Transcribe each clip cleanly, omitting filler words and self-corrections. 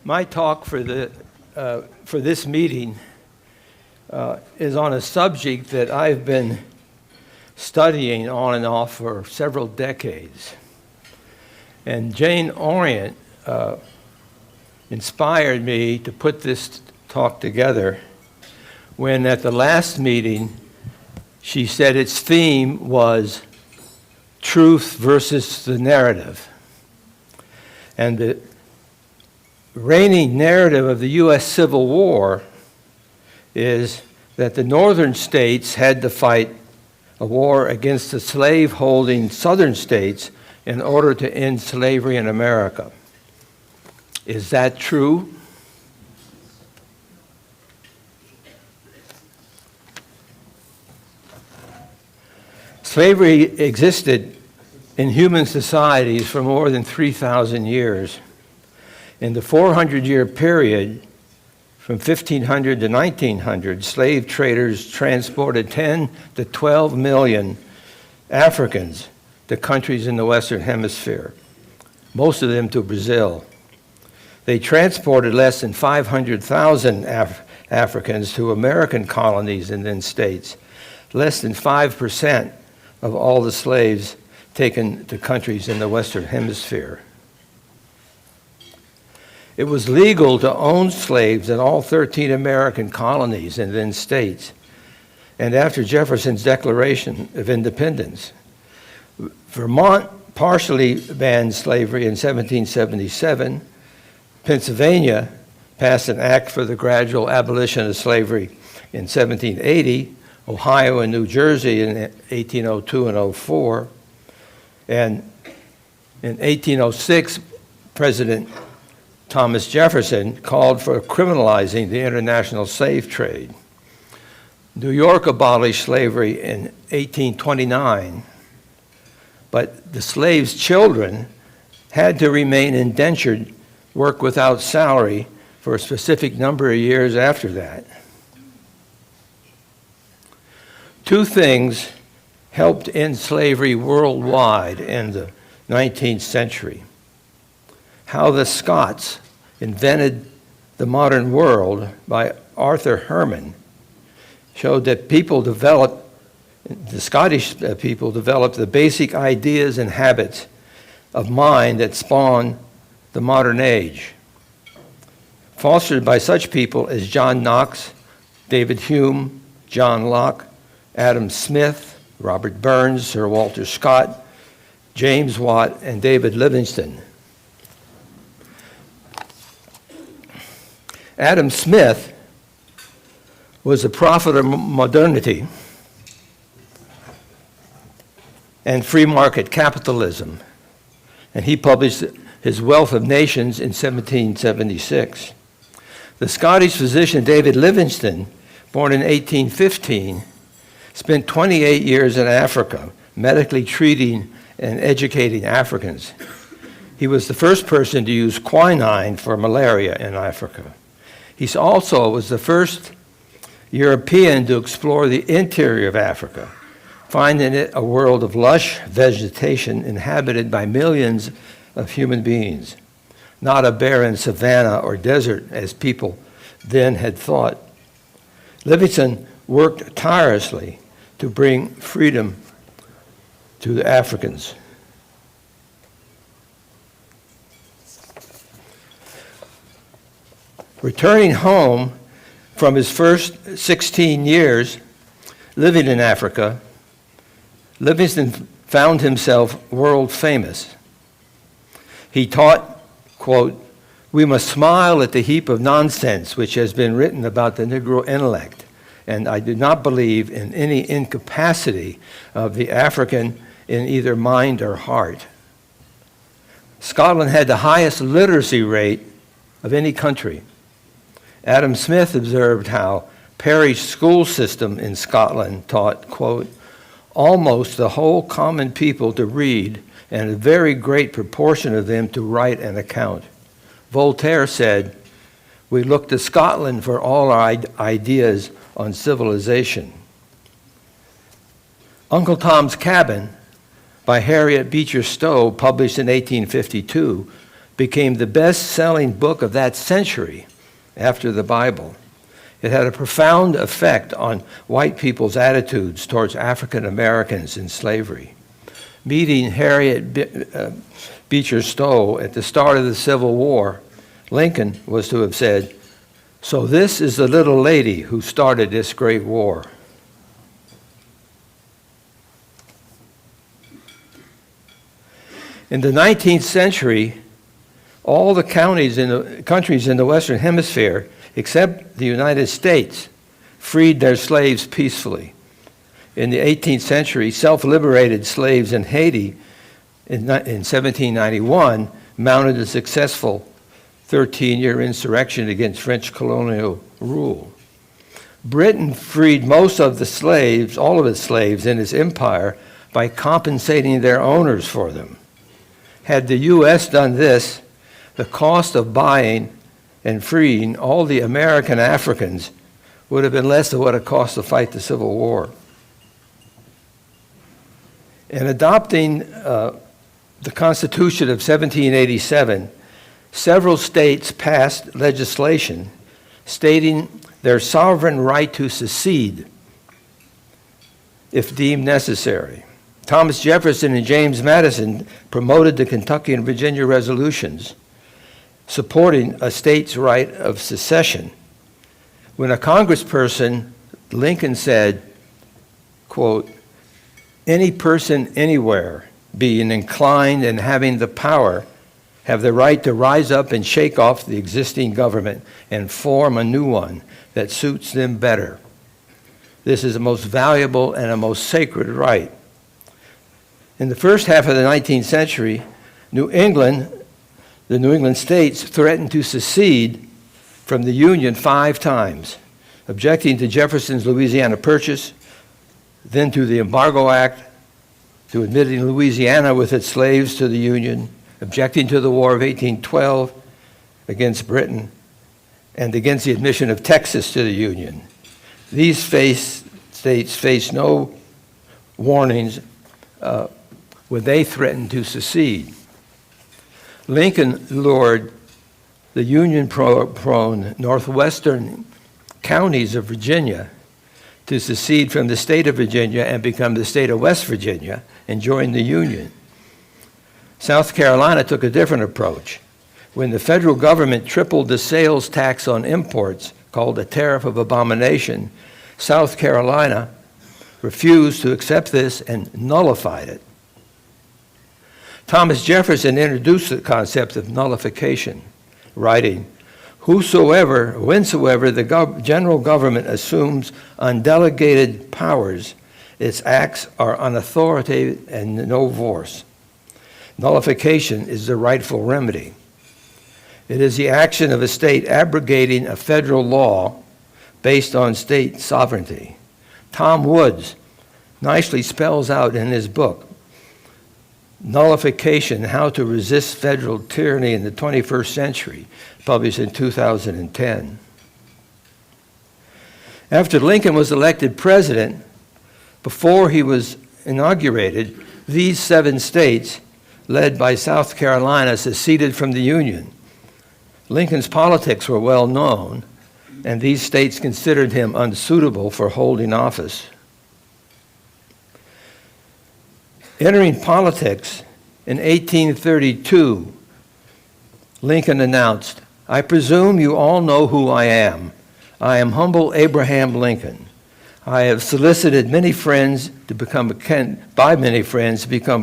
My talk for this meeting is on a subject that I've been studying on and off for several decades. And Jane Orient inspired me to put this talk together when at the last meeting she said its theme was truth versus the narrative. And the reigning narrative of the U.S. Civil War is that the northern states had to fight a war against the slave-holding southern states in order to end slavery in America. Is that true? Slavery existed in human societies for more than 3,000 years. In the 400-year period, from 1500 to 1900, slave traders transported 10 to 12 million Africans to countries in the Western Hemisphere, most of them to Brazil. They transported less than 500,000 Africans to American colonies and then states, less than 5% of all the slaves taken to countries in the Western Hemisphere. It was legal to own slaves in all 13 American colonies and then states. And after Jefferson's Declaration of Independence, Vermont partially banned slavery in 1777. Pennsylvania passed an act for the gradual abolition of slavery in 1780. Ohio and New Jersey in 1802 and 04. And in 1806, President Thomas Jefferson called for criminalizing the international slave trade. New York abolished slavery in 1829, but the slaves' children had to remain indentured, work without salary for a specific number of years after that. Two things helped end slavery worldwide in the 19th century. How the Scots invented the modern world by Arthur Herman showed that the Scottish people developed the basic ideas and habits of mind that spawned the modern age. Fostered by such people as John Knox, David Hume, John Locke, Adam Smith, Robert Burns, Sir Walter Scott, James Watt, and David Livingstone. Adam Smith was a prophet of modernity and free market capitalism, and he published his Wealth of Nations in 1776. The Scottish physician David Livingstone, born in 1815, spent 28 years in Africa, medically treating and educating Africans. He was the first person to use quinine for malaria in Africa. He also was the first European to explore the interior of Africa, finding it a world of lush vegetation inhabited by millions of human beings, not a barren savanna or desert as people then had thought. Livingstone worked tirelessly to bring freedom to the Africans. Returning home from his first 16 years living in Africa, Livingstone found himself world famous. He taught, quote, "We must smile at the heap of nonsense which has been written about the Negro intellect, and I do not believe in any incapacity of the African in either mind or heart." Scotland had the highest literacy rate of any country. Adam Smith observed how parish school system in Scotland taught, quote, "almost the whole common people to read and a very great proportion of them to write an account." Voltaire said, "We look to Scotland for all our ideas on civilization." Uncle Tom's Cabin by Harriet Beecher Stowe, published in 1852, became the best-selling book of that century after the Bible. It had a profound effect on white people's attitudes towards African Americans in slavery. Meeting Harriet Beecher Stowe at the start of the Civil War, Lincoln was to have said, "So this is the little lady who started this great war." In the 19th century, all the countries in the Western Hemisphere, except the United States, freed their slaves peacefully. In the 18th century, self-liberated slaves in Haiti in 1791 mounted a successful 13-year insurrection against French colonial rule. Britain freed most of the slaves, all of its slaves in its empire, by compensating their owners for them. Had the U.S. done this, the cost of buying and freeing all the American Africans would have been less than what it cost to fight the Civil War. In adopting the Constitution of 1787, several states passed legislation stating their sovereign right to secede if deemed necessary. Thomas Jefferson and James Madison promoted the Kentucky and Virginia resolutions supporting a state's right of secession. When a congressperson, Lincoln said, quote, "Any person anywhere being inclined and having the power have the right to rise up and shake off the existing government and form a new one that suits them better. This is the most valuable and a most sacred right." In the first half of the 19th century, the New England states threatened to secede from the Union 5 times, objecting to Jefferson's Louisiana Purchase, then to the Embargo Act, to admitting Louisiana with its slaves to the Union, objecting to the War of 1812 against Britain, and against the admission of Texas to the Union. These states faced no warnings when they threatened to secede. Lincoln lured the Union-prone northwestern counties of Virginia to secede from the state of Virginia and become the state of West Virginia and join the Union. South Carolina took a different approach. When the federal government tripled the sales tax on imports, called a tariff of abomination, South Carolina refused to accept this and nullified it. Thomas Jefferson introduced the concept of nullification, writing, whensoever the general government assumes undelegated powers, its acts are unauthoritative and no force. Nullification is the rightful remedy. It is the action of a state abrogating a federal law based on state sovereignty. Tom Woods nicely spells out in his book, Nullification, How to Resist Federal Tyranny in the 21st Century, published in 2010. After Lincoln was elected president, before he was inaugurated, these 7 states, led by South Carolina, seceded from the Union. Lincoln's politics were well known, and these states considered him unsuitable for holding office. Entering politics in 1832, Lincoln announced, "I presume you all know who I am. I am humble Abraham Lincoln. I have solicited many friends to become a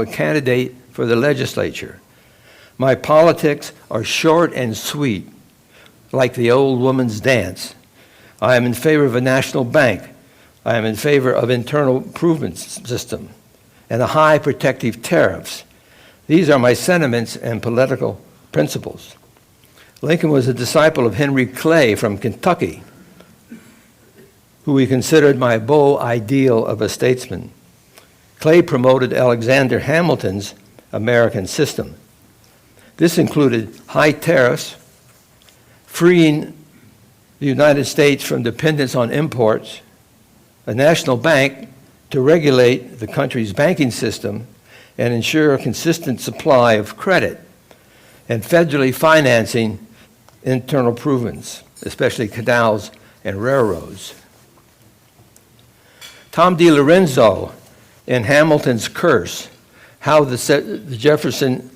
candidate for the legislature. My politics are short and sweet, like the old woman's dance. I am in favor of a national bank. I am in favor of internal improvement system and a high protective tariffs. These are my sentiments and political principles." Lincoln was a disciple of Henry Clay from Kentucky, who he considered my beau ideal of a statesman. Clay promoted Alexander Hamilton's American system. This included high tariffs, freeing the United States from dependence on imports, a national bank to regulate the country's banking system and ensure a consistent supply of credit, and federally financing internal improvements, especially canals and railroads. Tom DiLorenzo in Hamilton's Curse, how Jefferson's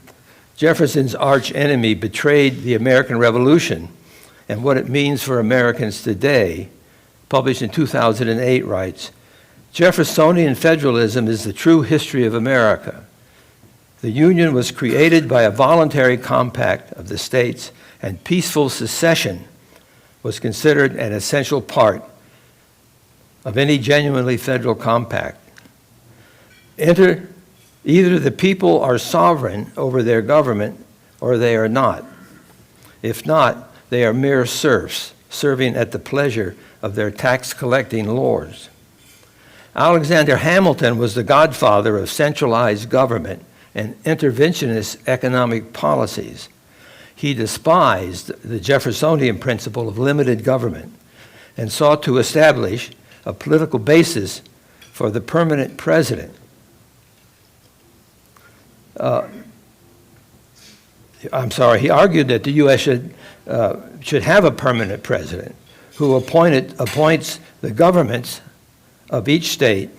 arch enemy betrayed the American Revolution and what it means for Americans today, published in 2008, writes, Jeffersonian federalism is the true history of America. The Union was created by a voluntary compact of the states, and peaceful secession was considered an essential part of any genuinely federal compact. Either the people are sovereign over their government or they are not. If not, they are mere serfs, serving at the pleasure of their tax-collecting lords. Alexander Hamilton was the godfather of centralized government and interventionist economic policies. He despised the Jeffersonian principle of limited government and sought to establish a political basis for the permanent president. He argued that the U.S. should have a permanent president who appoints the governments of each state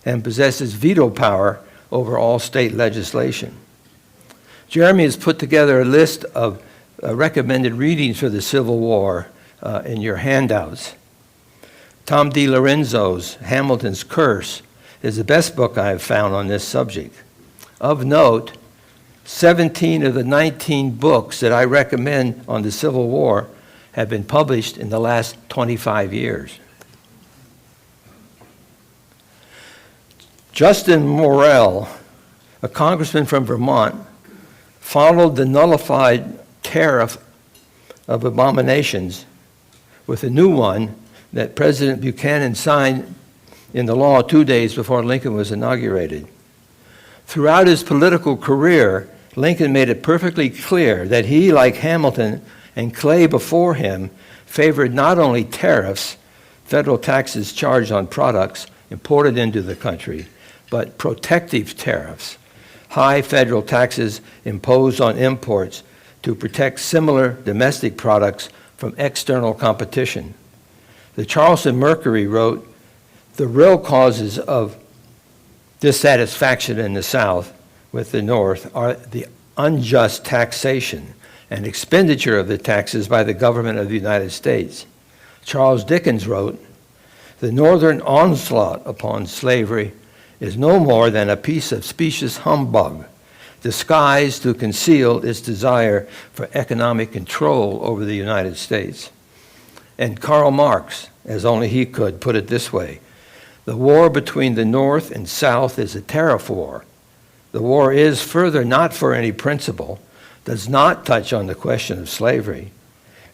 and possesses veto power over all state legislation. Jeremy has put together a list of recommended readings for the Civil War in your handouts. Tom DiLorenzo's Hamilton's Curse is the best book I have found on this subject. Of note, 17 of the 19 books that I recommend on the Civil War have been published in the last 25 years. Justin Morrell, a congressman from Vermont, followed the nullified tariff of abominations with a new one that President Buchanan signed in the law 2 days before Lincoln was inaugurated. Throughout his political career, Lincoln made it perfectly clear that he, like Hamilton and Clay before him, favored not only tariffs, federal taxes charged on products imported into the country, but protective tariffs, high federal taxes imposed on imports to protect similar domestic products from external competition. The Charleston Mercury wrote, the real causes of dissatisfaction in the South with the North are the unjust taxation and expenditure of the taxes by the government of the United States. Charles Dickens wrote, the Northern onslaught upon slavery is no more than a piece of specious humbug, disguised to conceal its desire for economic control over the United States. And Karl Marx, as only he could, put it this way, the war between the North and South is a tariff war. The war is, further, not for any principle, does not touch on the question of slavery,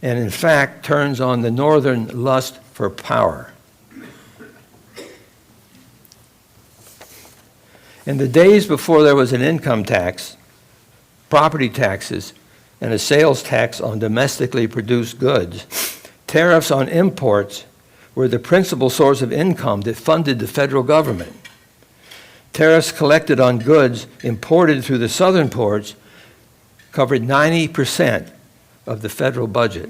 and in fact turns on the Northern lust for power. In the days before there was an income tax, property taxes, and a sales tax on domestically produced goods, tariffs on imports were the principal source of income that funded the federal government. Tariffs collected on goods imported through the southern ports covered 90% of the federal budget.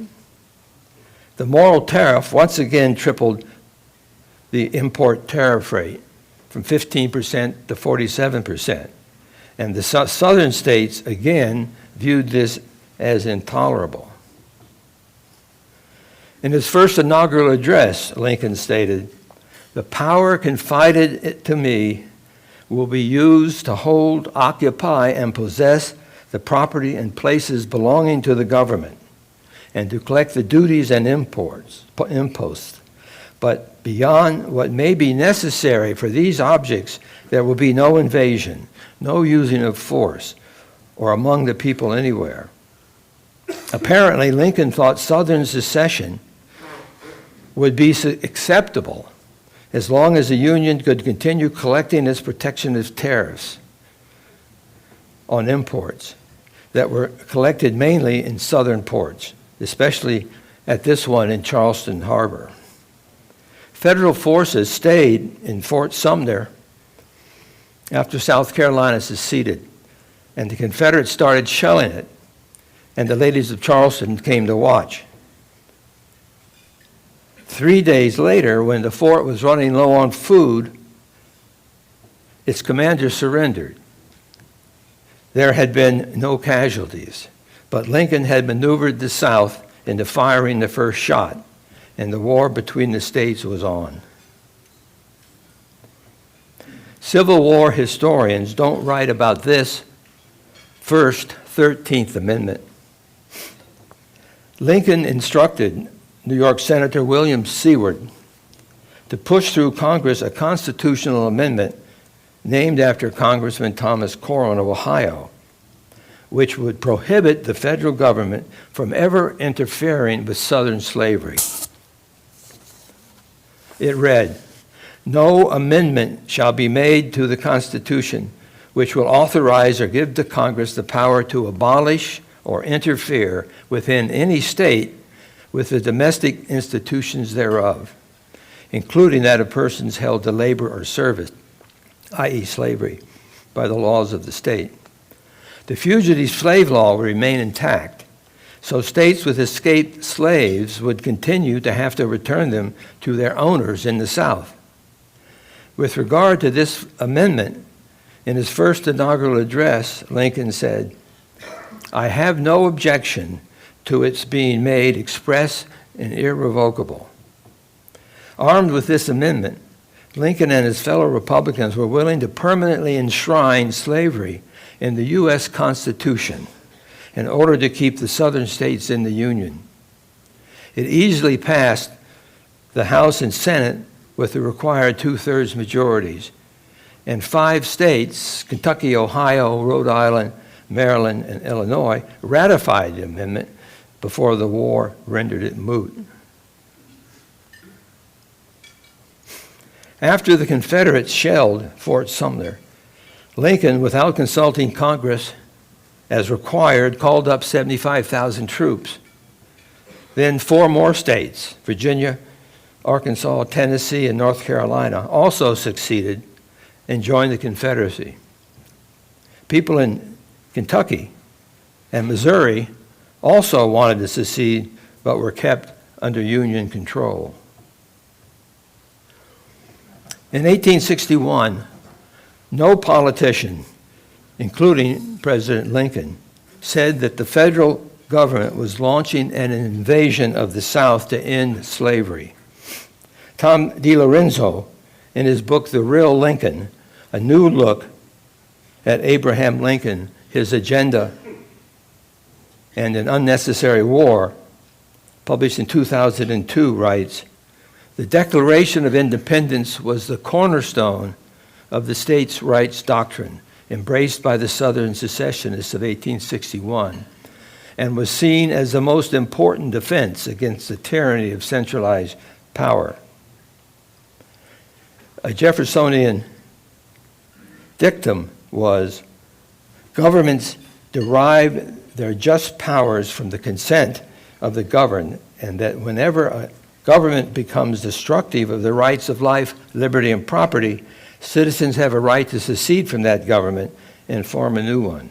The Morrill tariff once again tripled the import tariff rate from 15% to 47%. And the southern states, again, viewed this as intolerable. In his first inaugural address, Lincoln stated, the power confided to me will be used to hold, occupy, and possess the property and places belonging to the government, and to collect the duties and imposts. But beyond what may be necessary for these objects, there will be no invasion, no using of force, or among the people anywhere. Apparently, Lincoln thought Southern secession would be acceptable as long as the Union could continue collecting its protectionist tariffs on imports that were collected mainly in southern ports, especially at this one in Charleston Harbor. Federal forces stayed in Fort Sumter after South Carolina seceded, and the Confederates started shelling it. and the ladies of Charleston came to watch. 3 days later, when the fort was running low on food, its commander surrendered. There had been no casualties, but Lincoln had maneuvered the South into firing the first shot, and the war between the states was on. Civil War historians don't write about this first 13th Amendment. Lincoln instructed New York Senator William Seward to push through Congress a constitutional amendment named after Congressman Thomas Corwin of Ohio, which would prohibit the federal government from ever interfering with Southern slavery. It read, "No amendment shall be made to the Constitution which will authorize or give to Congress the power to abolish or interfere within any state with the domestic institutions thereof, including that of persons held to labor or service, i.e. slavery, by the laws of the state. The fugitive slave law will remain intact, so states with escaped slaves would continue to have to return them to their owners in the South." With regard to this amendment, in his first inaugural address, Lincoln said, "I have no objection to its being made express and irrevocable." Armed with this amendment, Lincoln and his fellow Republicans were willing to permanently enshrine slavery in the U.S. Constitution in order to keep the Southern states in the Union. It easily passed the House and Senate with the required 2/3 majorities, and 5 states, Kentucky, Ohio, Rhode Island, Maryland, and Illinois, ratified the amendment before the war rendered it moot. After the Confederates shelled Fort Sumter, Lincoln, without consulting Congress as required, called up 75,000 troops. Then 4 more states, Virginia, Arkansas, Tennessee, and North Carolina, also succeeded and joined the Confederacy. People in Kentucky and Missouri also wanted to secede, but were kept under Union control. In 1861, no politician, including President Lincoln, said that the federal government was launching an invasion of the South to end slavery. Tom DiLorenzo, in his book The Real Lincoln, a new look at Abraham Lincoln, his agenda, and an unnecessary war, published in 2002, writes, "The Declaration of Independence was the cornerstone of the states' rights doctrine, embraced by the Southern secessionists of 1861, and was seen as the most important defense against the tyranny of centralized power." A Jeffersonian dictum was, "Governments derive their just powers from the consent of the governed, and that whenever a government becomes destructive of the rights of life, liberty, and property, citizens have a right to secede from that government and form a new one."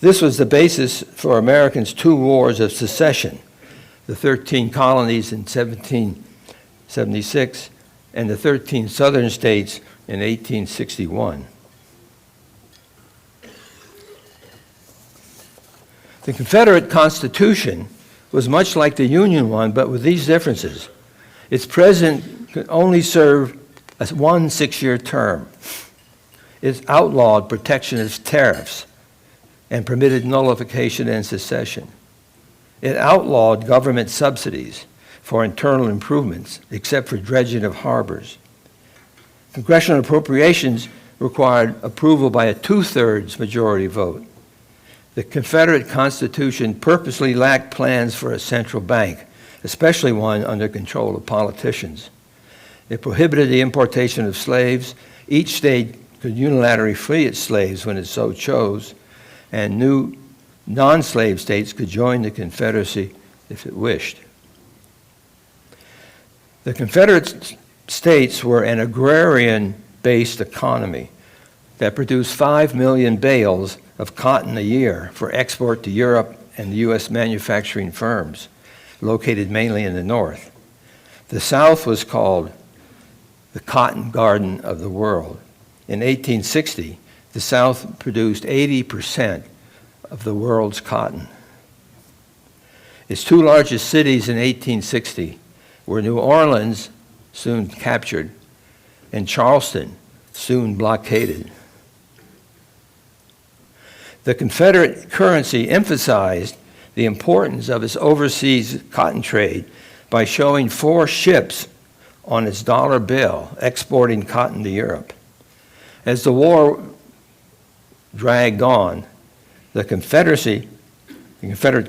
This was the basis for Americans' 2 wars of secession, the 13 colonies in 1776 and the 13 southern states in 1861. The Confederate Constitution was much like the Union one, but with these differences. Its president could only serve a 1 6-year term. It outlawed protectionist tariffs and permitted nullification and secession. It outlawed government subsidies for internal improvements, except for dredging of harbors. Congressional appropriations required approval by a 2/3 majority vote. The Confederate Constitution purposely lacked plans for a central bank, especially one under control of politicians. It prohibited the importation of slaves. Each state could unilaterally free its slaves when it so chose, and new non-slave states could join the Confederacy if it wished. The Confederate states were an agrarian-based economy that produced 5 million bales of cotton a year for export to Europe and the U.S. manufacturing firms, located mainly in the North. The South was called the cotton garden of the world. In 1860, the South produced 80% of the world's cotton. Its two largest cities in 1860 were New Orleans, soon captured, and Charleston, soon blockaded. The Confederate currency emphasized the importance of its overseas cotton trade by showing 4 ships on its dollar bill exporting cotton to Europe. As the war dragged on, the Confederate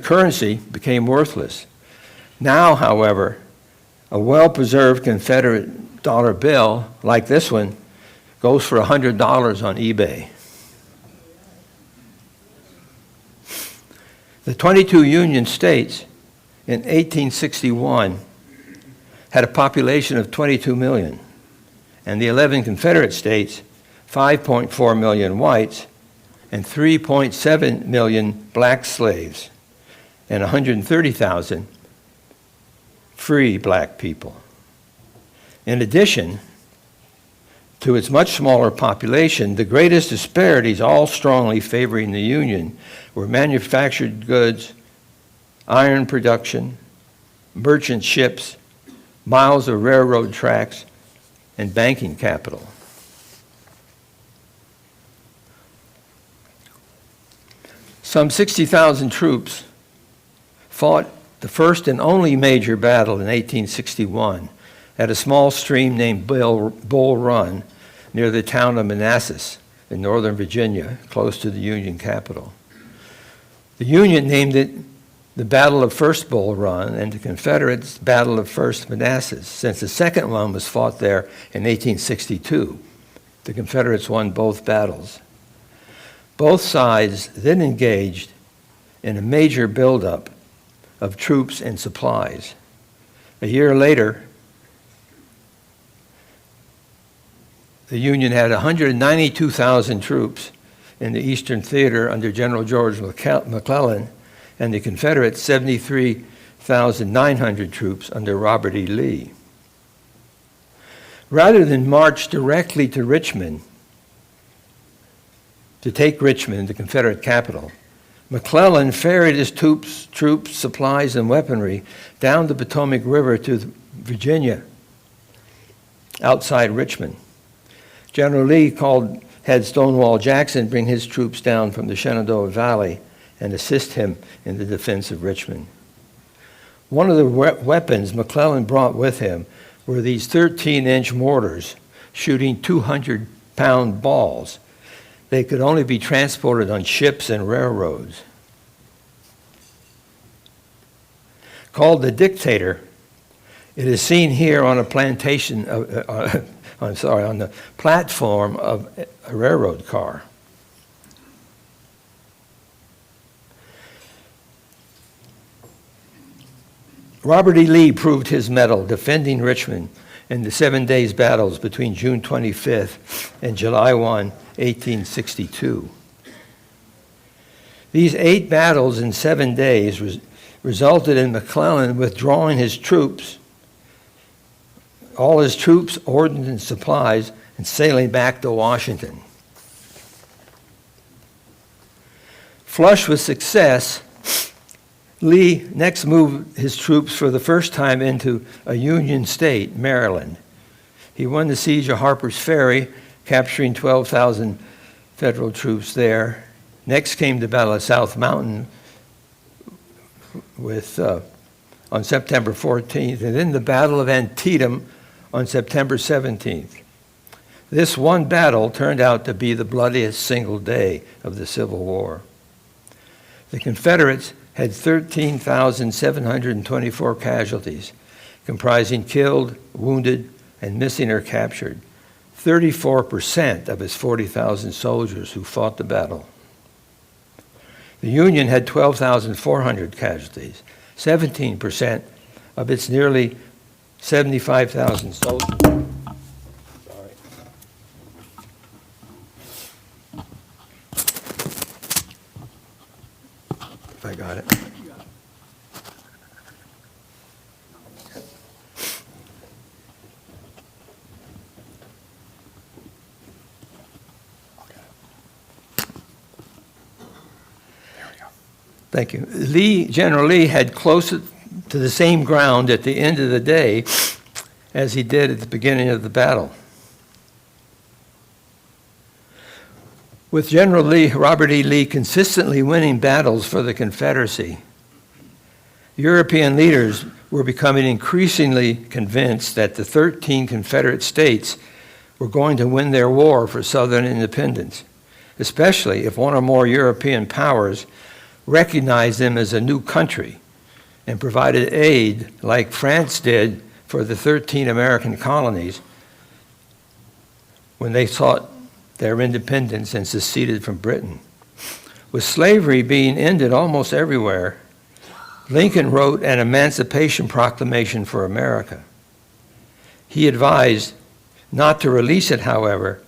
currency became worthless. Now, however, a well-preserved Confederate dollar bill, like this one, goes for $100 on eBay. The 22 Union states in 1861 had a population of 22 million, and the 11 Confederate states, 5.4 million whites, and 3.7 million black slaves, and 130,000 free black people. In addition to its much smaller population, the greatest disparities, all strongly favoring the Union, were manufactured goods, iron production, merchant ships, miles of railroad tracks, and banking capital. Some 60,000 troops fought the first and only major battle in 1861 at a small stream named Bull Run near the town of Manassas in northern Virginia, close to the Union capital. The Union named it the Battle of First Bull Run and the Confederates Battle of First Manassas, since the second one was fought there in 1862. The Confederates won both battles. Both sides then engaged in a major buildup of troops and supplies. A year later, the Union had 192,000 troops in the Eastern Theater under General George McClellan, and the Confederates 73,900 troops under Robert E. Lee. Rather than march directly to Richmond, to take Richmond, the Confederate capital, McClellan ferried his troops, supplies, and weaponry down the Potomac River to Virginia, outside Richmond. General Lee had Stonewall Jackson bring his troops down from the Shenandoah Valley and assist him in the defense of Richmond. One of the weapons McClellan brought with him were these 13-inch mortars shooting 200-pound balls. They could only be transported on ships and railroads. Called the Dictator, it is seen here on a plantation, on the platform of a railroad car. Robert E. Lee proved his mettle defending Richmond in the 7 days battles between June 25th and July 1, 1862. These 8 battles in 7 days resulted in McClellan withdrawing his troops, all his troops, ordnance, and supplies, and sailing back to Washington. Flush with success, Lee next moved his troops for the first time into a Union state, Maryland. He won the siege of Harper's Ferry, capturing 12,000 Federal troops there. Next came the Battle of South Mountain on September 14th, and then the Battle of Antietam on September 17th. This one battle turned out to be the bloodiest single day of the Civil War. The Confederates had 13,724 casualties, comprising killed, wounded, and missing or captured, 34% of its 40,000 soldiers who fought the battle. The Union had 12,400 casualties, 17% of its nearly 75,000 soldiers. Thank you. General Lee had close to the same ground at the end of the day as he did at the beginning of the battle. With General Lee, Robert E. Lee consistently winning battles for the Confederacy, European leaders were becoming increasingly convinced that the 13 Confederate states were going to win their war for Southern independence, especially if one or more European powers recognized them as a new country and provided aid like France did for the 13 American colonies when they sought their independence and seceded from Britain. With slavery being ended almost everywhere, Lincoln wrote an Emancipation Proclamation for America. He advised not to release it, however,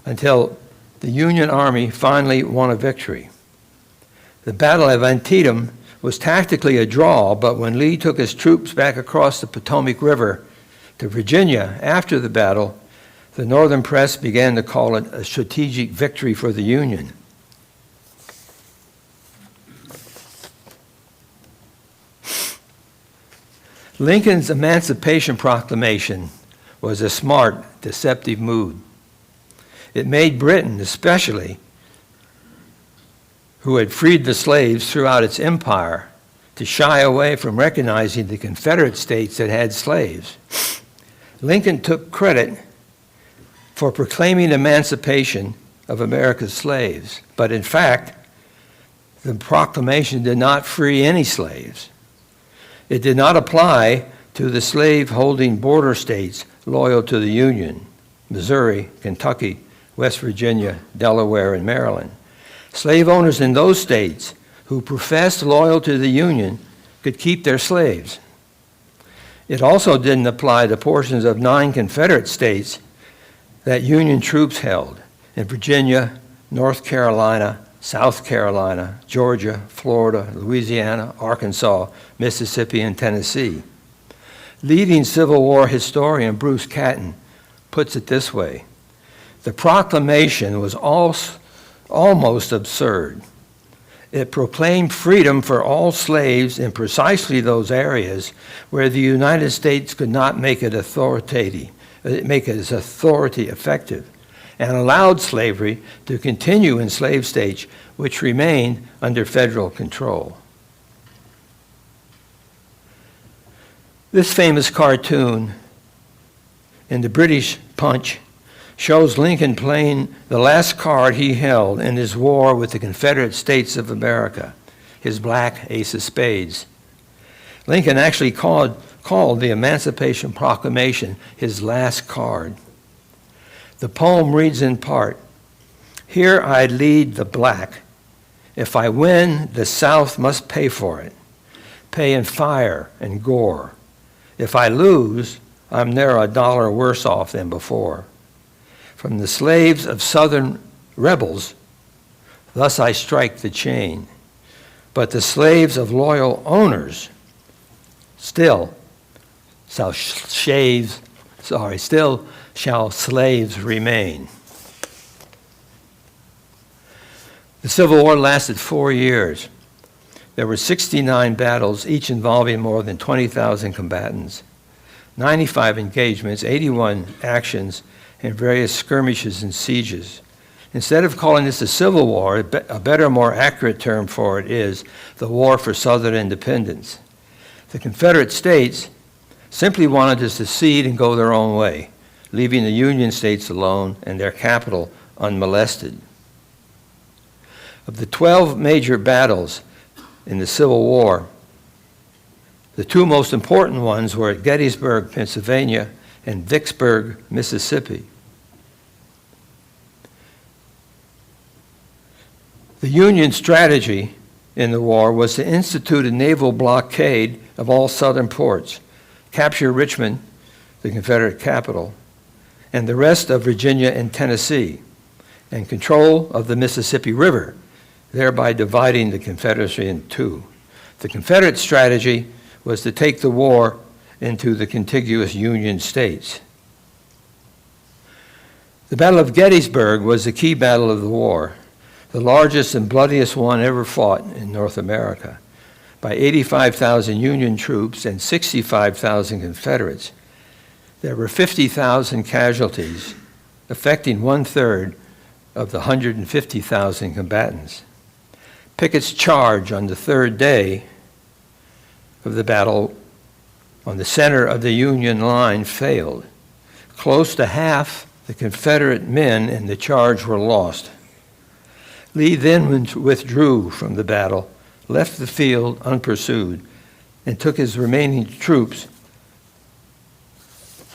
until the Union Army finally won a victory. The Battle of Antietam was tactically a draw, but when Lee took his troops back across the Potomac River to Virginia after the battle, the Northern press began to call it a strategic victory for the Union. Lincoln's Emancipation Proclamation was a smart, deceptive move. It made Britain, especially, who had freed the slaves throughout its empire, to shy away from recognizing the Confederate states that had slaves. Lincoln took credit for proclaiming emancipation of America's slaves, but in fact, the proclamation did not free any slaves. It did not apply to the slave-holding border states loyal to the Union: Missouri, Kentucky, West Virginia, Delaware, and Maryland. Slave owners in those states who professed loyal to the Union could keep their slaves. It also didn't apply to portions of 9 Confederate states that Union troops held in Virginia, North Carolina, South Carolina, Georgia, Florida, Louisiana, Arkansas, Mississippi, and Tennessee. Leading Civil War historian Bruce Catton puts it this way: the proclamation was almost absurd. It proclaimed freedom for all slaves in precisely those areas where the United States could not make its authority effective, and allowed slavery to continue in slave states which remained under federal control. This famous cartoon in the British Punch shows Lincoln playing the last card he held in his war with the Confederate States of America, his black ace of spades. Lincoln actually called the Emancipation Proclamation his last card. The poem reads in part, "Here I lead the black. If I win, the South must pay for it, pay in fire and gore. If I lose, I'm ne'er a dollar worse off than before. From the slaves of Southern rebels, thus I strike the chain. But the slaves of loyal owners still shall slaves remain." The Civil War lasted 4 years. There were 69 battles, each involving more than 20,000 combatants, 95 engagements, 81 actions, and various skirmishes and sieges. Instead of calling this a civil war, a better, more accurate term for it is the War for Southern Independence. The Confederate States simply wanted to secede and go their own way, leaving the Union states alone and their capital unmolested. Of the 12 major battles in the Civil War, the 2 most important ones were at Gettysburg, Pennsylvania, and Vicksburg, Mississippi. The Union strategy in the war was to institute a naval blockade of all southern ports, capture Richmond, the Confederate capital, and the rest of Virginia and Tennessee, and control of the Mississippi River, thereby dividing the Confederacy in 2. The Confederate strategy was to take the war into the contiguous Union states. The Battle of Gettysburg was the key battle of the war. the largest and bloodiest one ever fought in North America, by 85,000 Union troops and 65,000 Confederates. There were 50,000 casualties, affecting 1/3 of the 150,000 combatants. Pickett's charge on the third day of the battle on the center of the Union line failed. Close to half the Confederate men in the charge were lost. Lee then withdrew from the battle, left the field unpursued, and took his remaining troops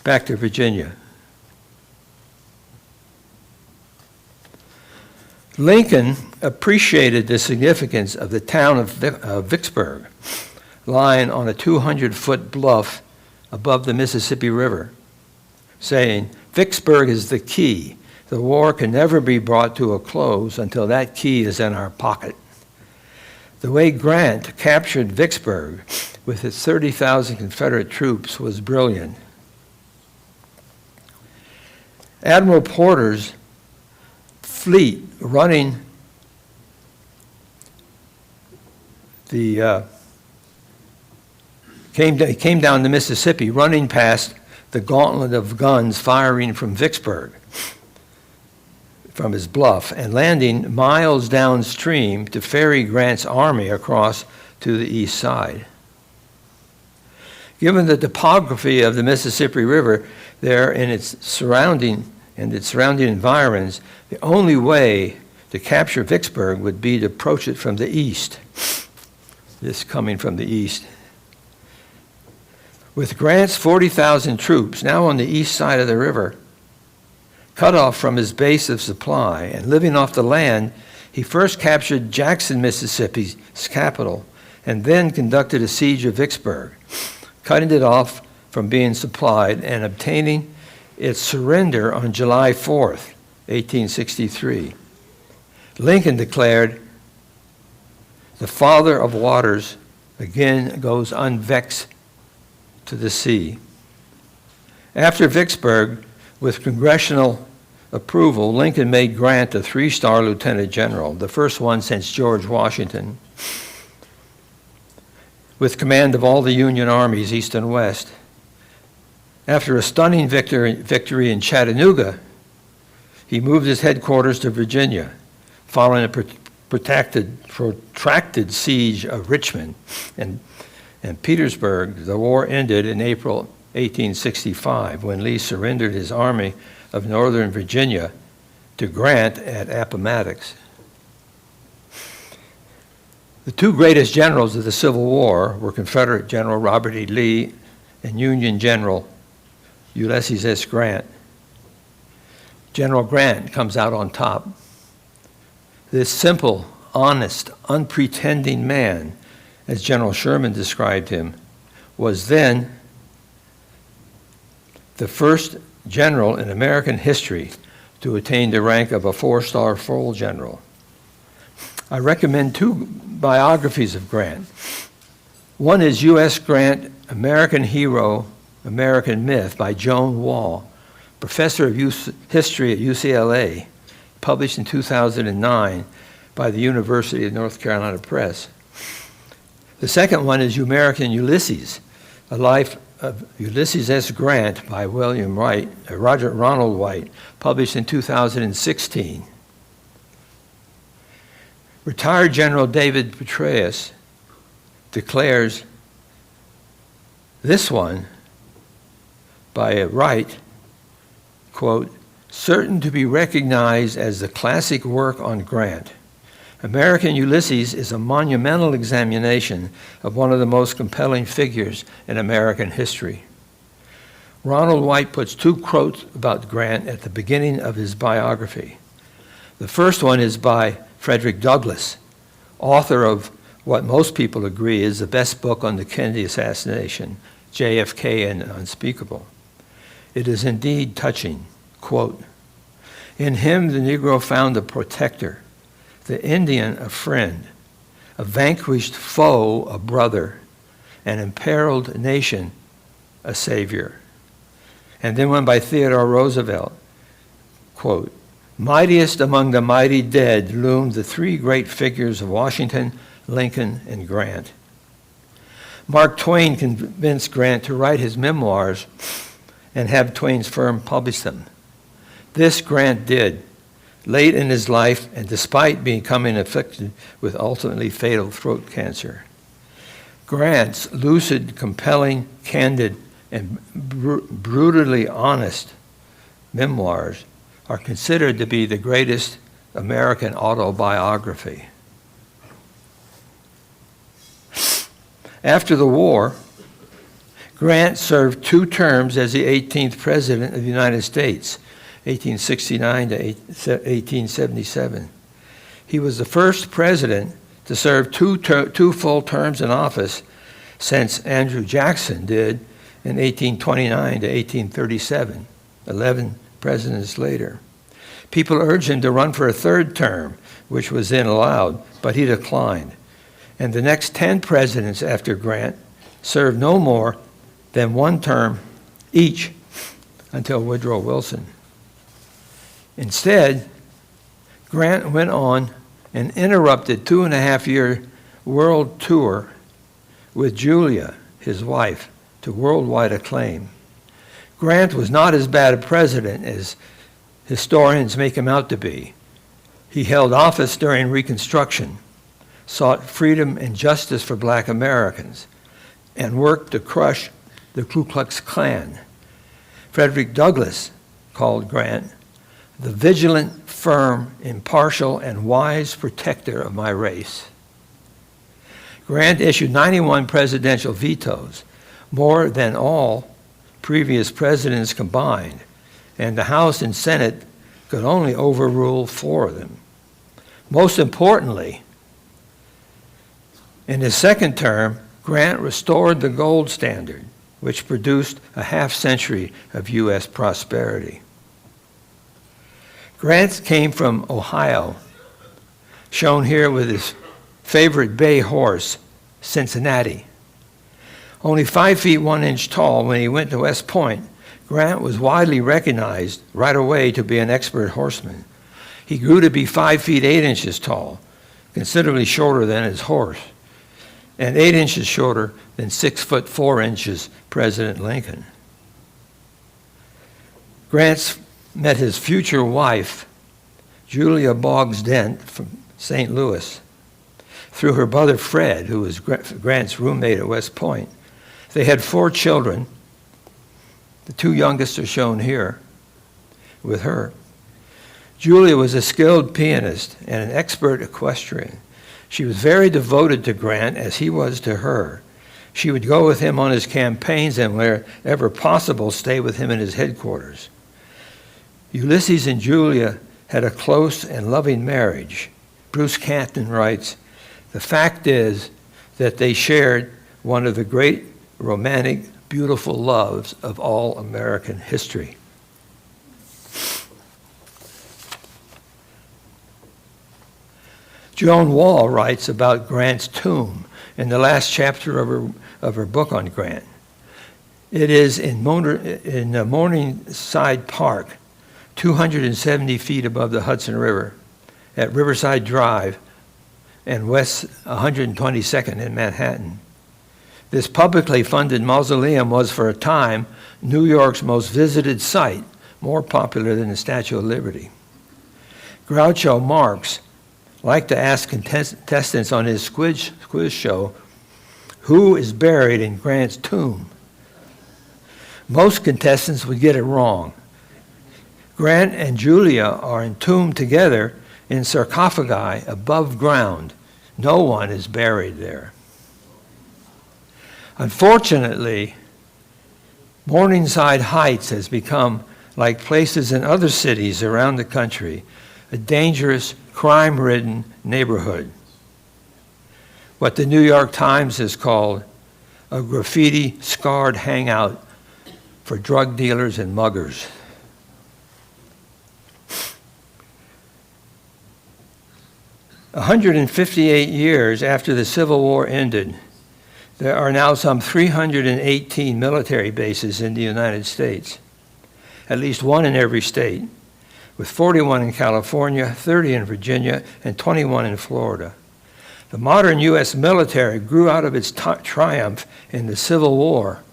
back to Virginia. Lincoln appreciated the significance of the town of Vicksburg, lying on a 200-foot bluff above the Mississippi River, saying, "Vicksburg is the key. The war can never be brought to a close until that key is in our pocket." The way Grant captured Vicksburg with its 30,000 Confederate troops was brilliant. Admiral Porter's fleet running came down the Mississippi, running past the gauntlet of guns firing from Vicksburg, from his bluff, and landing miles downstream to ferry Grant's army across to the east side. Given the topography of the Mississippi River there and its surrounding environs, the only way to capture Vicksburg would be to approach it from the east. This coming from the east. With Grant's 40,000 troops now on the east side of the river, cut off from his base of supply and living off the land, he first captured Jackson, Mississippi's capital, and then conducted a siege of Vicksburg, cutting it off from being supplied and obtaining its surrender on July 4th, 1863. Lincoln declared, "The Father of Waters again goes unvexed to the sea." After Vicksburg, with congressional approval, Lincoln made Grant a 3-star lieutenant general, the first one since George Washington, with command of all the Union armies, east and west. After a stunning victory in Chattanooga, he moved his headquarters to Virginia, following a protracted siege of Richmond and Petersburg. The war ended in April 1865 when Lee surrendered his army of Northern Virginia to Grant at Appomattox. The two greatest generals of the Civil War were Confederate General Robert E. Lee and Union General Ulysses S. Grant. General Grant comes out on top. This simple, honest, unpretending man, as General Sherman described him, was then the first general in American history to attain the rank of a 4-star full general. I recommend 2 biographies of Grant. One is U.S. Grant, American Hero, American Myth by Joan Wall, professor of history at UCLA, published in 2009 by the University of North Carolina Press. The second one is American Ulysses, a life of Ulysses S. Grant by Ronald White, published in 2016. Retired General David Petraeus declares this one by Wright, quote, "certain to be recognized as the classic work on Grant. American Ulysses is a monumental examination of one of the most compelling figures in American history." Ronald White puts 2 quotes about Grant at the beginning of his biography. The first one is by Frederick Douglass, author of what most people agree is the best book on the Kennedy assassination, JFK and Unspeakable. It is indeed touching. Quote, "In him the Negro found a protector, the Indian a friend, a vanquished foe a brother, an imperiled nation a savior." And then one by Theodore Roosevelt, quote, Mightiest among the mighty dead loomed the three great figures of Washington, Lincoln, and Grant. Mark Twain convinced Grant to write his memoirs and have Twain's firm publish them. This Grant did, late in his life and despite becoming afflicted with ultimately fatal throat cancer. Grant's lucid, compelling, candid, and brutally honest memoirs are considered to be the greatest American autobiography. After the war, Grant served 2 terms as the 18th President of the United States, 1869 to 1877. He was the first president to serve two full terms in office since Andrew Jackson did in 1829 to 1837, 11 presidents later. People urged him to run for a 3rd term, which was then allowed, but he declined. And the next 10 presidents after Grant served no more than 1 term each until Woodrow Wilson. Instead, Grant went on an interrupted 2.5-year world tour with Julia, his wife, to worldwide acclaim. Grant was not as bad a president as historians make him out to be. He held office during Reconstruction, sought freedom and justice for black Americans, and worked to crush the Ku Klux Klan. Frederick Douglass called Grant the vigilant, firm, impartial, and wise protector of my race. Grant issued 91 presidential vetoes, more than all previous presidents combined, and the House and Senate could only overrule 4 of them. Most importantly, in his 2nd term, Grant restored the gold standard, which produced a half-century of U.S. prosperity. Grant came from Ohio, shown here with his favorite bay horse, Cincinnati. Only 5 feet 1 inch tall when he went to West Point, Grant was widely recognized right away to be an expert horseman. He grew to be 5 feet 8 inches tall, considerably shorter than his horse, and 8 inches shorter than 6 foot 4 inches President Lincoln. Grant met his future wife, Julia Boggs Dent, from St. Louis, through her brother Fred, who was Grant's roommate at West Point. They had 4 children. The 2 youngest are shown here with her. Julia was a skilled pianist and an expert equestrian. She was very devoted to Grant as he was to her. She would go with him on his campaigns and wherever possible stay with him in his headquarters. Ulysses and Julia had a close and loving marriage. Bruce Canton writes, "The fact is that they shared one of the great romantic, beautiful loves of all American history." Joan Wall writes about Grant's tomb in the last chapter of her book on Grant. It is in Morningside Park, 270 feet above the Hudson River, at Riverside Drive and West 122nd in Manhattan. This publicly funded mausoleum was for a time New York's most visited site, more popular than the Statue of Liberty. Groucho Marx liked to ask contestants on his quiz show, who is buried in Grant's tomb? Most contestants would get it wrong. Grant and Julia are entombed together in sarcophagi above ground. No one is buried there. Unfortunately, Morningside Heights has become, like places in other cities around the country, a dangerous, crime-ridden neighborhood. What the New York Times has called a graffiti-scarred hangout for drug dealers and muggers. 158 years after the Civil War ended, there are now some 318 military bases in the United States, at least one in every state, with 41 in California, 30 in Virginia, and 21 in Florida. The modern U.S. military grew out of its triumph in the Civil War,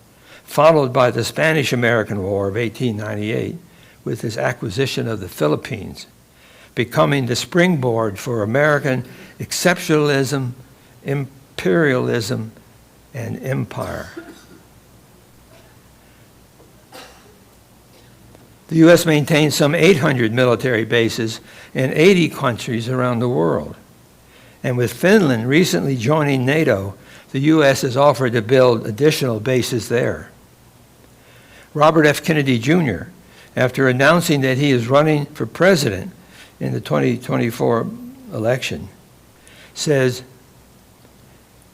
followed by the Spanish-American War of 1898, with its acquisition of the Philippines, becoming the springboard for American exceptionalism, imperialism, and empire. The U.S. maintains some 800 military bases in 80 countries around the world. And with Finland recently joining NATO, the U.S. has offered to build additional bases there. Robert F. Kennedy Jr., after announcing that he is running for president in the 2024 election, says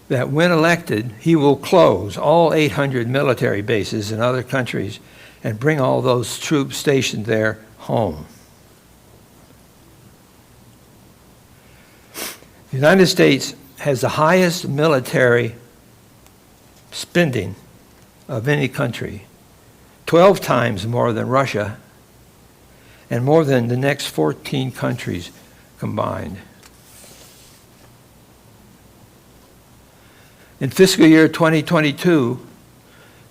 that when elected, he will close all 800 military bases in other countries and bring all those troops stationed there home. The United States has the highest military spending of any country, 12 times more than Russia, and more than the next 14 countries combined. In fiscal year 2022,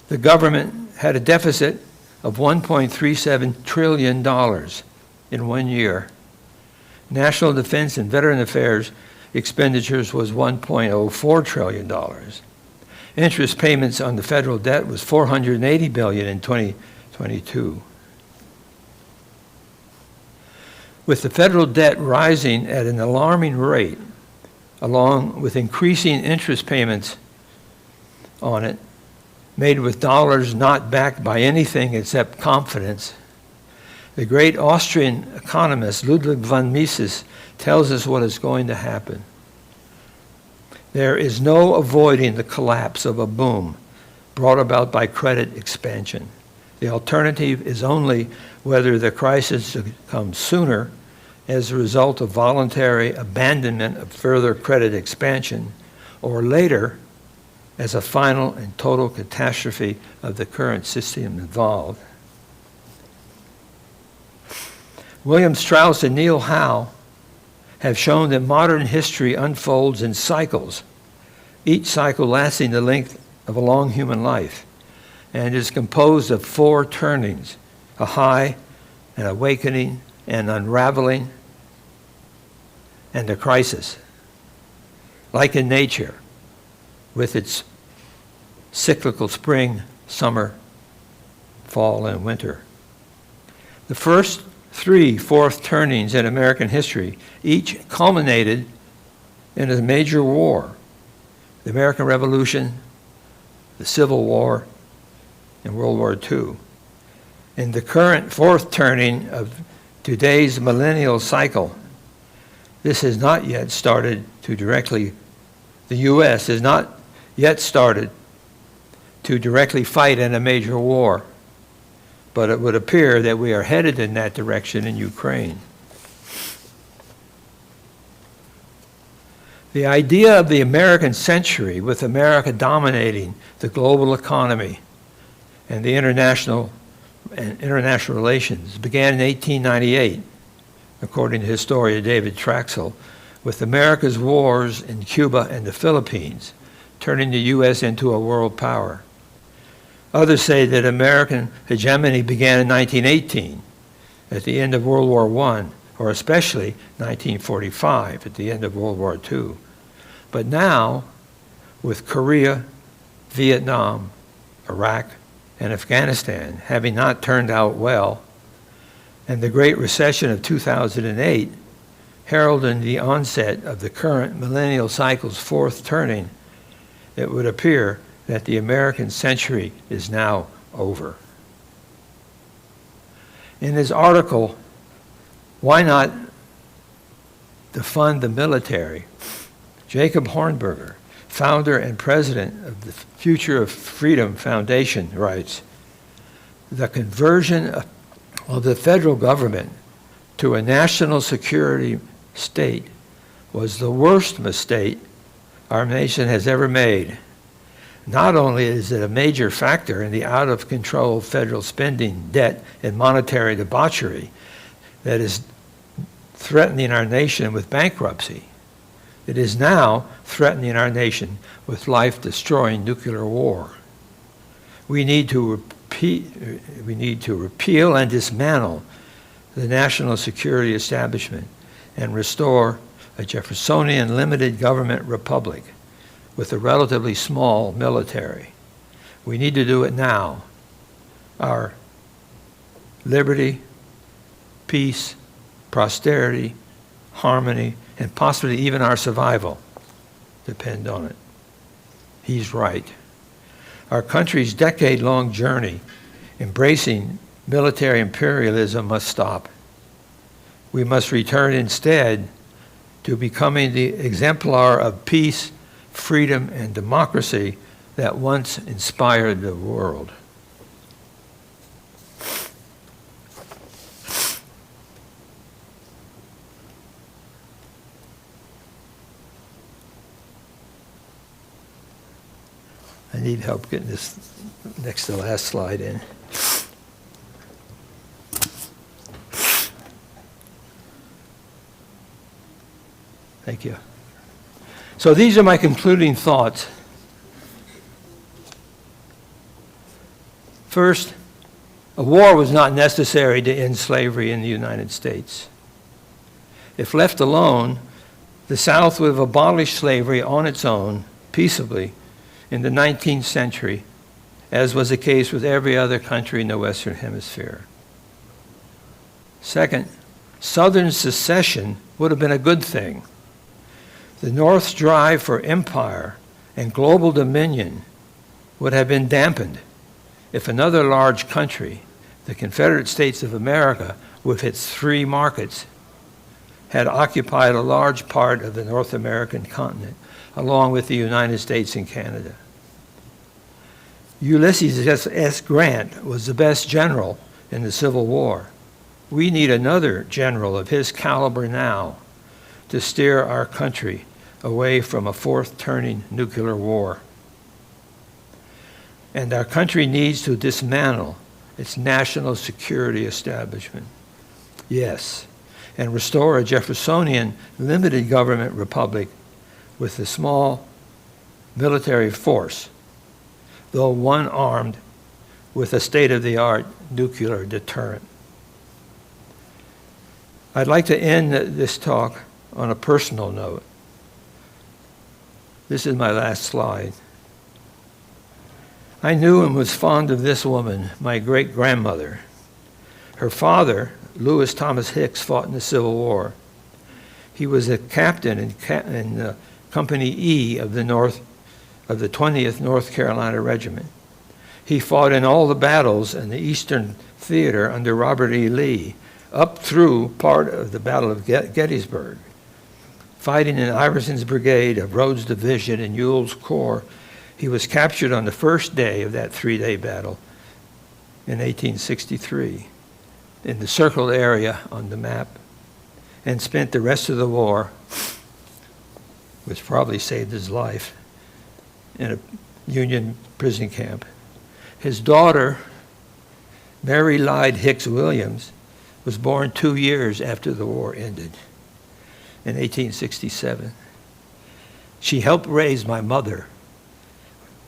the government had a deficit of $1.37 trillion in 1 year. National defense and veteran affairs expenditures was $1.04 trillion. Interest payments on the federal debt was $480 billion in 2022. With the federal debt rising at an alarming rate, along with increasing interest payments on it, made with dollars not backed by anything except confidence, the great Austrian economist Ludwig von Mises tells us what is going to happen. There is no avoiding the collapse of a boom brought about by credit expansion. The alternative is only whether the crisis comes sooner as a result of voluntary abandonment of further credit expansion, or later as a final and total catastrophe of the current system involved. William Strauss and Neil Howe have shown that modern history unfolds in cycles, each cycle lasting the length of a long human life, and is composed of 4 turnings: a high, an awakening, an unraveling, and a crisis. Like in nature, with its cyclical spring, summer, fall, and winter. The first 3 fourth turnings in American history each culminated in a major war: the American Revolution, the Civil War, and World War II. In the current 4th turning of today's millennial cycle, this has not yet started to directly, the U.S. has not yet started to directly fight in a major war, but it would appear that we are headed in that direction in Ukraine. The idea of the American century, with America dominating the global economy and the international relations, began in 1898, according to historian David Traxel, with America's wars in Cuba and the Philippines, turning the U.S. into a world power. Others say that American hegemony began in 1918, at the end of World War I, or especially 1945, at the end of World War II. But now, with Korea, Vietnam, Iraq, and Afghanistan having not turned out well, and the Great Recession of 2008 heralding the onset of the current millennial cycle's 4th turning, it would appear that the American century is now over. In his article, "Why Not Defund the Military?" Jacob Hornberger, founder and president of the Future of Freedom Foundation, writes, "The conversion of the federal government to a national security state was the worst mistake our nation has ever made. Not only is it a major factor in the out-of-control federal spending, debt, and monetary debauchery that is threatening our nation with bankruptcy. It is now threatening our nation with life-destroying nuclear war. We need to repeal and dismantle the national security establishment and restore a Jeffersonian limited government republic with a relatively small military. We need to do it now. Our liberty, peace, prosperity, harmony, and possibly even our survival depend on it. He's right. Our country's decade-long journey embracing military imperialism must stop. We must return instead to becoming the exemplar of peace, freedom, and democracy that once inspired the world. I need help getting this next to last slide in. Thank you. So these are my concluding thoughts. First, a war was not necessary to end slavery in the United States. If left alone, the South would have abolished slavery on its own, peaceably, in the 19th century, as was the case with every other country in the Western Hemisphere. Second, Southern secession would have been a good thing. The North's drive for empire and global dominion would have been dampened if another large country, the Confederate States of America, with its 3 markets, had occupied a large part of the North American continent, along with the United States and Canada. Ulysses S. Grant was the best general in the Civil War. We need another general of his caliber now to steer our country away from a fourth turning nuclear war. And our country needs to dismantle its national security establishment. Yes, and restore a Jeffersonian limited government republic with a small military force, though one armed with a state-of-the-art nuclear deterrent. I'd like to end this talk on a personal note. This is my last slide. I knew and was fond of this woman, my great-grandmother. Her father, Lewis Thomas Hicks, fought in the Civil War. He was a captain in Company E of the 20th North Carolina Regiment. He fought in all the battles in the Eastern Theater under Robert E. Lee, up through part of the Battle of Gettysburg. Fighting in Iverson's brigade of Rhodes' division in Ewell's corps, he was captured on the first day of that 3-day battle in 1863 in the circled area on the map, and spent the rest of the war, which probably saved his life, in a Union prison camp. His daughter, Mary Lyde Hicks Williams, was born 2 years after the war ended, in 1867. She helped raise my mother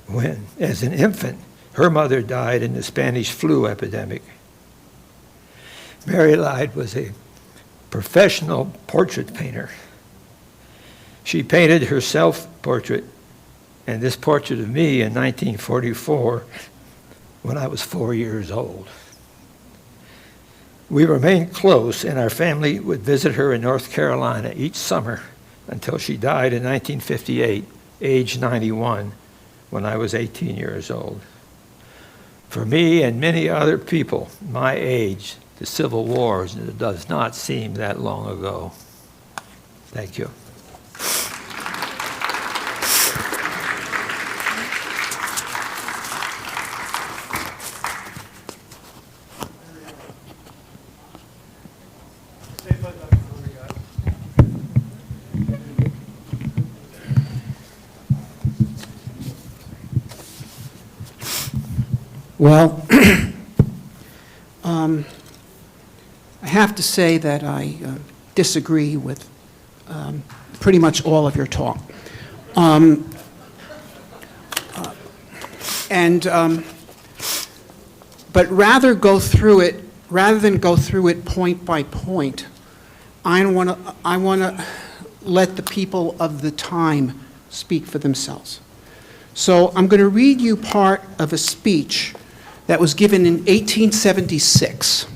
when, as an infant, her mother died in the Spanish flu epidemic. Mary Lyde was a professional portrait painter. She painted her self-portrait and this portrait of me in 1944 when I was 4 years old. We remained close, and our family would visit her in North Carolina each summer until she died in 1958, age 91, when I was 18 years old. For me and many other people my age, the Civil War does not seem that long ago. Thank you. Well, I have to say that I disagree with pretty much all of your talk. But rather than go through it point by point, I want to let the people of the time speak for themselves. So I'm going to read you part of a speech that was given in 1876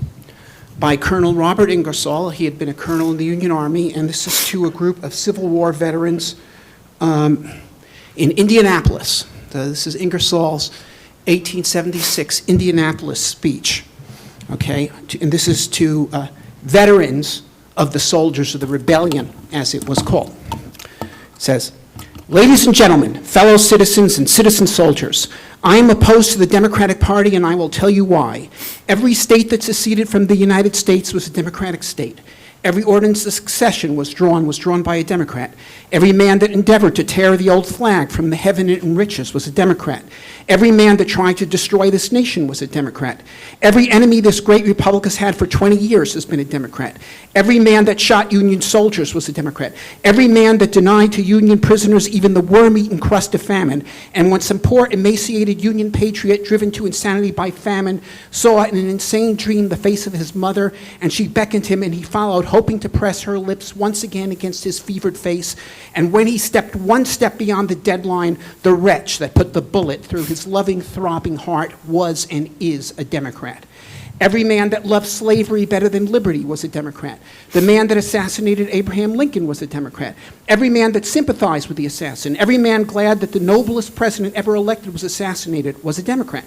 by Colonel Robert Ingersoll. He had been a colonel in the Union Army, and this is to a group of Civil War veterans in Indianapolis. This is Ingersoll's 1876 Indianapolis speech, okay? And this is to veterans of the soldiers of the rebellion, as it was called. It says, "Ladies and gentlemen, fellow citizens and citizen soldiers, I am opposed to the Democratic Party, and I will tell you why. Every state that seceded from the United States was a Democratic state. Every ordinance of succession was drawn by a Democrat. Every man that endeavored to tear the old flag from the heaven and riches was a Democrat. Every man that tried to destroy this nation was a Democrat. Every enemy this great republic has had for 20 years has been a Democrat. Every man that shot Union soldiers was a Democrat. Every man that denied to Union prisoners even the worm-eaten crust of famine, and when some poor emaciated Union patriot driven to insanity by famine saw in an insane dream the face of his mother, and she beckoned him and he followed, hoping to press her lips once again against his fevered face, and when he stepped one step beyond the deadline, the wretch that put the bullet through his loving, throbbing heart was and is a Democrat. Every man that loved slavery better than liberty was a Democrat. The man that assassinated Abraham Lincoln was a Democrat. Every man that sympathized with the assassin, every man glad that the noblest president ever elected was assassinated was a Democrat.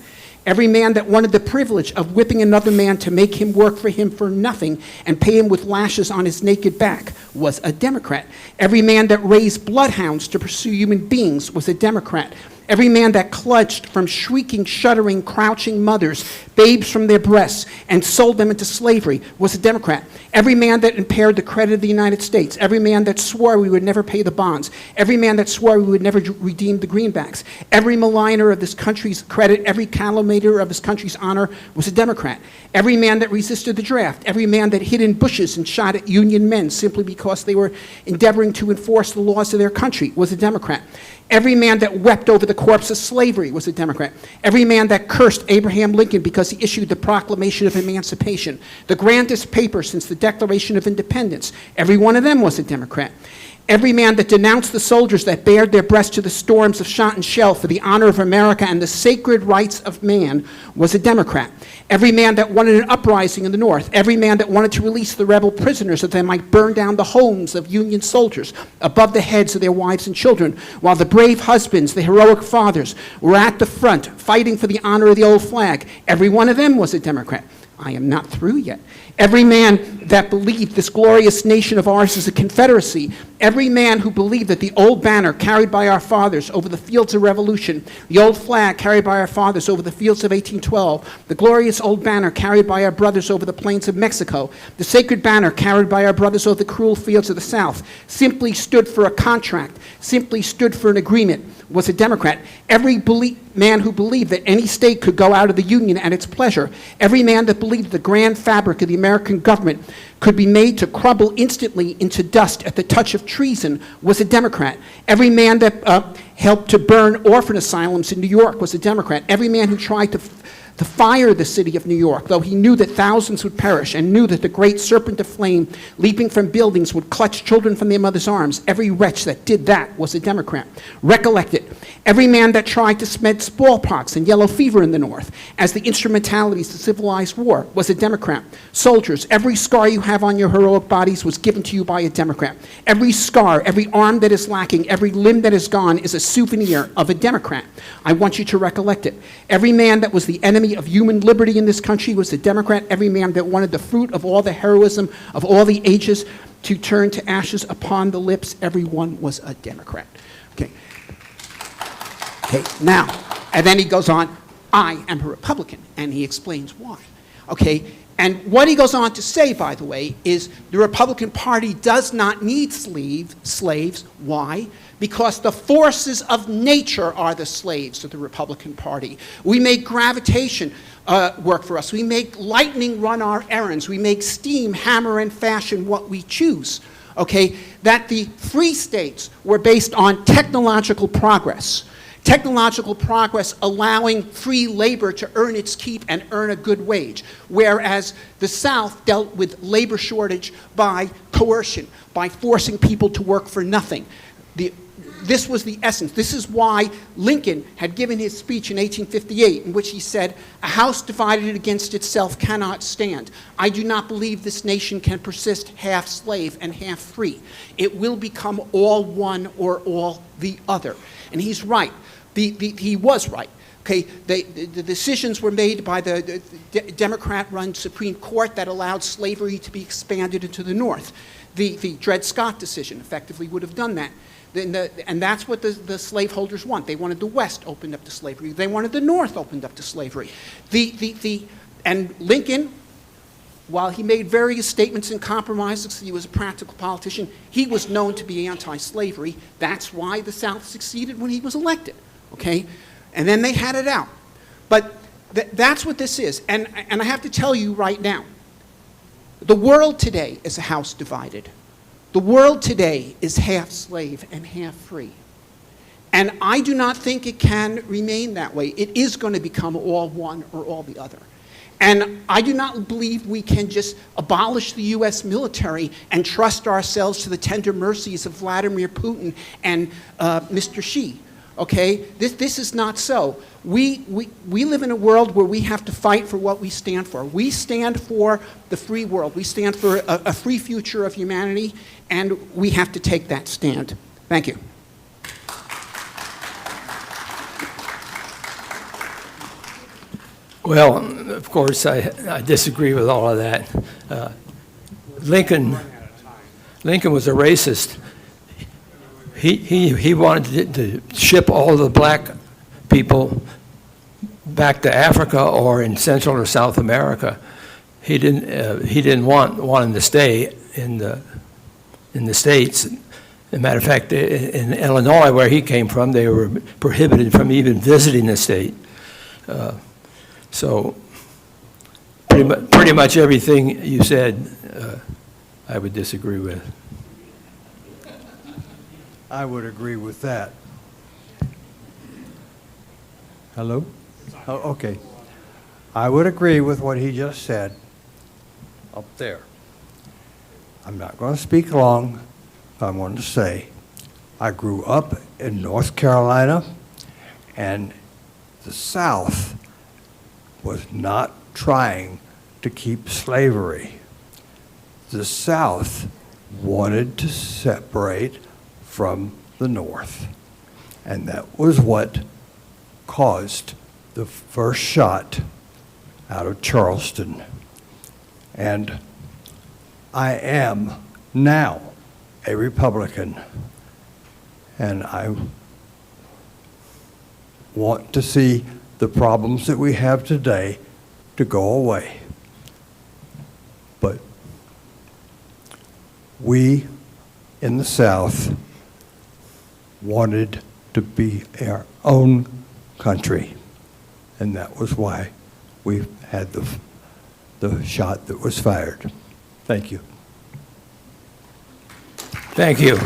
Every man that wanted the privilege of whipping another man to make him work for him for nothing and pay him with lashes on his naked back was a Democrat. Every man that raised bloodhounds to pursue human beings was a Democrat. Every man that clutched from shrieking, shuddering, crouching mothers, babes from their breasts, and sold them into slavery was a Democrat. Every man that impaired the credit of the United States, every man that swore we would never pay the bonds, every man that swore we would never redeem the greenbacks, every maligner of this country's credit, every calumniator of this country's honor was a Democrat. Every man that resisted the draft, every man that hid in bushes and shot at Union men simply because they were endeavoring to enforce the laws of their country was a Democrat. Every man that wept over the corpse of slavery was a Democrat. Every man that cursed Abraham Lincoln because he issued the Proclamation of Emancipation, the grandest paper since the Declaration of Independence, every one of them was a Democrat. Every man that denounced the soldiers that bared their breasts to the storms of shot and shell for the honor of America and the sacred rights of man was a Democrat. Every man that wanted an uprising in the North, every man that wanted to release the rebel prisoners so that they might burn down the homes of Union soldiers above the heads of their wives and children, while the brave husbands, the heroic fathers, were at the front fighting for the honor of the old flag, every one of them was a Democrat. I am not through yet. Every man that believed this glorious nation of ours is a confederacy, every man who believed that the old banner carried by our fathers over the fields of revolution, the old flag carried by our fathers over the fields of 1812, the glorious old banner carried by our brothers over the plains of Mexico, the sacred banner carried by our brothers over the cruel fields of the South, simply stood for a contract, simply stood for an agreement, was a Democrat. Every man who believed that any state could go out of the Union at its pleasure, every man that believed the grand fabric of the American government could be made to crumble instantly into dust at the touch of treason was a Democrat. Every man that helped to burn orphan asylums in New York was a Democrat. Every man who tried to fire the city of New York, though he knew that thousands would perish and knew that the great serpent of flame leaping from buildings would clutch children from their mother's arms, every wretch that did that was a Democrat. Recollect it. Every man that tried to spread smallpox and yellow fever in the North as the instrumentalities of civilized war was a Democrat. Soldiers, every scar you have on your heroic bodies was given to you by a Democrat. Every scar, every arm that is lacking, every limb that is gone is a souvenir of a Democrat. I want you to recollect it. Every man that was the enemy of human liberty in this country was a Democrat. Every man that wanted the fruit of all the heroism of all the ages to turn to ashes upon the lips, everyone was a Democrat. Okay, now, and then he goes on, I am a Republican, and he explains why. Okay, and what he goes on to say, by the way, is the Republican Party does not need slaves. Why? Because the forces of nature are the slaves of the Republican Party. We make gravitation. work for us. We make lightning run our errands. We make steam hammer and fashion what we choose. Okay? That the free states were based on technological progress. Technological progress allowing free labor to earn its keep and earn a good wage, whereas the South dealt with labor shortage by coercion, by forcing people to work for nothing. This was the essence. This is why Lincoln had given his speech in 1858 in which he said, "A house divided against itself cannot stand. I do not believe this nation can persist half slave and half free. It will become all one or all the other." And he's right. He was right. Okay, the decisions were made by the Democrat-run Supreme Court that allowed slavery to be expanded into the North. The Dred Scott decision effectively would have done that. And that's what the slaveholders want. They wanted the West opened up to slavery. They wanted the North opened up to slavery. And Lincoln, while he made various statements and compromises, he was a practical politician, he was known to be anti-slavery. That's why the South succeeded when he was elected. Okay? And then they had it out. But that's what this is. And I have to tell you right now, the world today is a house divided. The world today is half slave and half free. And I do not think it can remain that way. It is going to become all one or all the other. And I do not believe we can just abolish the U.S. military and trust ourselves to the tender mercies of Vladimir Putin and Mr. Xi. Okay? This is not so. We live in a world where we have to fight for what we stand for. We stand for the free world. We stand for a free future of humanity, and we have to take that stand. Thank you. Well, of course, I disagree with all of that. Lincoln was a racist. He wanted to ship all the black people back to Africa or in Central or South America. He didn't want them to stay in the States. As a matter of fact, in Illinois, where he came from, they were prohibited from even visiting the state. So pretty much everything you said, I would disagree with. I would agree with that. Hello? Oh, okay. I would agree with what he just said up there. I'm not going to speak long. I wanted to say I grew up in North Carolina, and the South was not trying to keep slavery. The South wanted to separate from the North, and that was what caused the first shot out of Charleston. And I am now a Republican, and I want to see the problems that we have today to go away. But we in the South wanted to be our own country, and that was why we had the shot that was fired. Thank you. Thank you.